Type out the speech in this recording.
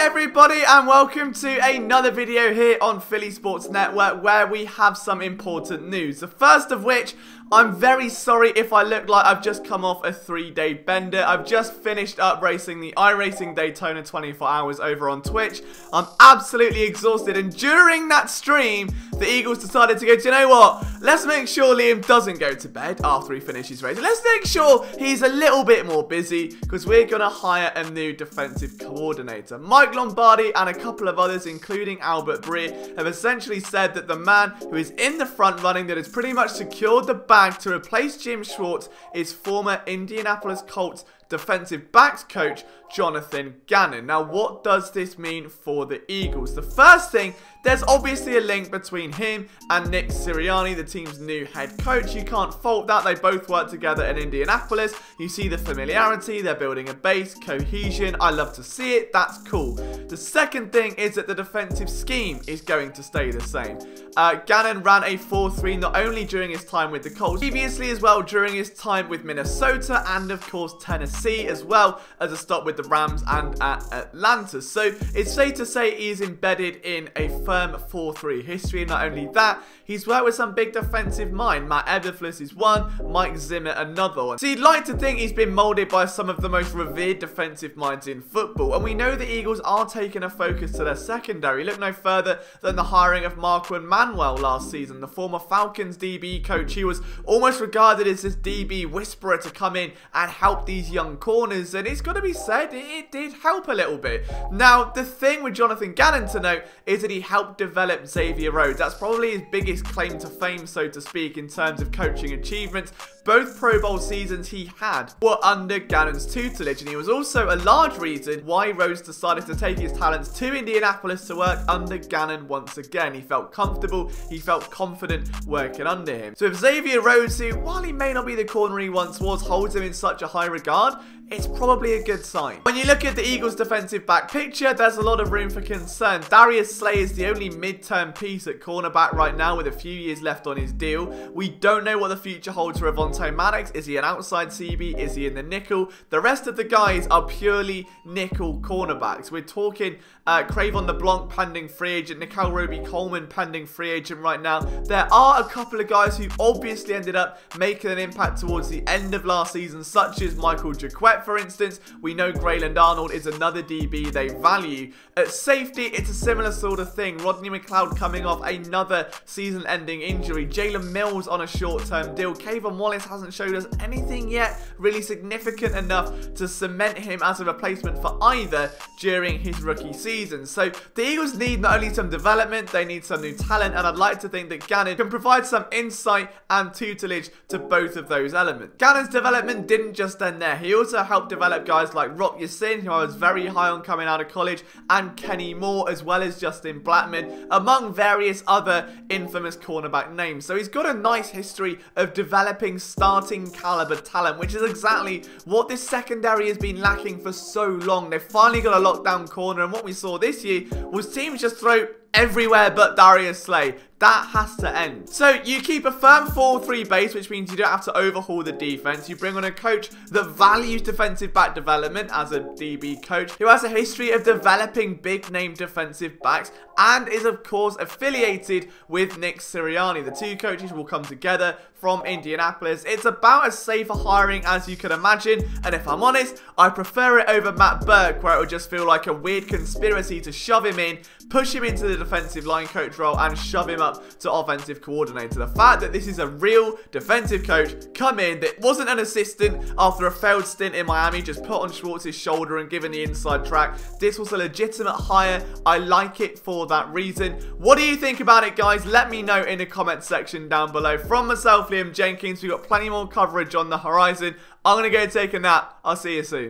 everybody, and welcome to another video here on Philly Sports Network where we have some important news. The first of which, I'm very sorry if I look like I've just come off a 3-day bender. I've just finished up racing the iRacing Daytona 24 hours over on Twitch. I'm absolutely exhausted, and during that stream, the Eagles decided to go, do you know what? Let's make sure Liam doesn't go to bed after he finishes racing. Let's make sure he's a little bit more busy because we're going to hire a new defensive coordinator. Mike Lombardi and a couple of others, including Albert Breer, have essentially said that the man who is in the front running that has pretty much secured the bag to replace Jim Schwartz is former Indianapolis Colts defensive backs coach Jonathan Gannon. Now, what does this mean for the Eagles? The first thing, there's obviously a link between him and Nick Sirianni, the team's new head coach. You can't fault that. They both work together in Indianapolis. You see the familiarity. They're building a base, cohesion. I love to see it. That's cool. The second thing is that the defensive scheme is going to stay the same. Gannon ran a 4-3 not only during his time with the Colts, previously as well during his time with Minnesota and of course Tennessee, as well as a stop with the Rams and at Atlanta. So it's safe to say he's embedded in a firm 4-3 history. And not only that, he's worked with some big defensive mind. Matt Eberflus is one, Mike Zimmer another one. So you'd like to think he's been molded by some of the most revered defensive minds in football. And we know the Eagles are taking a focus to their secondary. Look no further than the hiring of Marquand Manuel last season, the former Falcons DB coach. He was almost regarded as this DB whisperer to come in and help these young corners, and it's got to be said, it did help a little bit. Now, the thing with Jonathan Gannon to note is that he helped develop Xavier Rhodes. That's probably his biggest claim to fame, so to speak, in terms of coaching achievements. Both Pro Bowl seasons he had were under Gannon's tutelage, and he was also a large reason why Rhodes decided to take his talents to Indianapolis to work under Gannon once again. He felt comfortable, he felt confident working under him. So if Xavier Rhodes, who, while he may not be the corner he once was, holds him in such a high regard, it's probably a good sign. When you look at the Eagles' defensive back picture, there's a lot of room for concern. Darius Slay is the only mid-term piece at cornerback right now with a few years left on his deal. We don't know what the future holds for Avonte Maddox. Is he an outside CB? Is he in the nickel? The rest of the guys are purely nickel cornerbacks. We're talking Cravon LeBlanc pending free agent, Nickel Roby-Coleman pending free agent right now. There are a couple of guys who obviously ended up making an impact towards the end of last season, such as Michael Jaquette, for instance. We know Grayland Arnold is another DB they value. At safety, it's a similar sort of thing. Rodney McLeod coming off another season-ending injury. Jalen Mills on a short-term deal. Kayvon Wallace hasn't showed us anything yet really significant enough to cement him as a replacement for either during his rookie season. So the Eagles need not only some development, they need some new talent, and I'd like to think that Gannon can provide some insight and tutelage to both of those elements. Gannon's development didn't just end there. He also helped develop guys like Rock Ya-Sin, who I was very high on coming out of college, and Kenny Moore, as well as Justin Blackmon, among various other infamous cornerback names. So he's got a nice history of developing starting caliber talent, which is exactly what this secondary has been lacking for so long. They've finally got a lockdown corner, and what we saw this year was teams just throw everywhere but Darius Slay. That has to end. So you keep a firm 4-3 base, which means you don't have to overhaul the defense. You bring on a coach that values defensive back development as a DB coach, who has a history of developing big name defensive backs, and is of course affiliated with Nick Sirianni. The two coaches will come together from Indianapolis. It's about as safe a hiring as you can imagine, and if I'm honest, I prefer it over Matt Burke, where it would just feel like a weird conspiracy to shove him in, push him into the defensive line coach role, and shove him up to offensive coordinator. The fact that this is a real defensive coach come in that wasn't an assistant after a failed stint in Miami, just put on Schwartz's shoulder and given the inside track. This was a legitimate hire. I like it for that reason. What do you think about it, guys? Let me know in the comment section down below. From myself, Liam Jenkins, we've got plenty more coverage on the horizon. I'm going to go take a nap. I'll see you soon.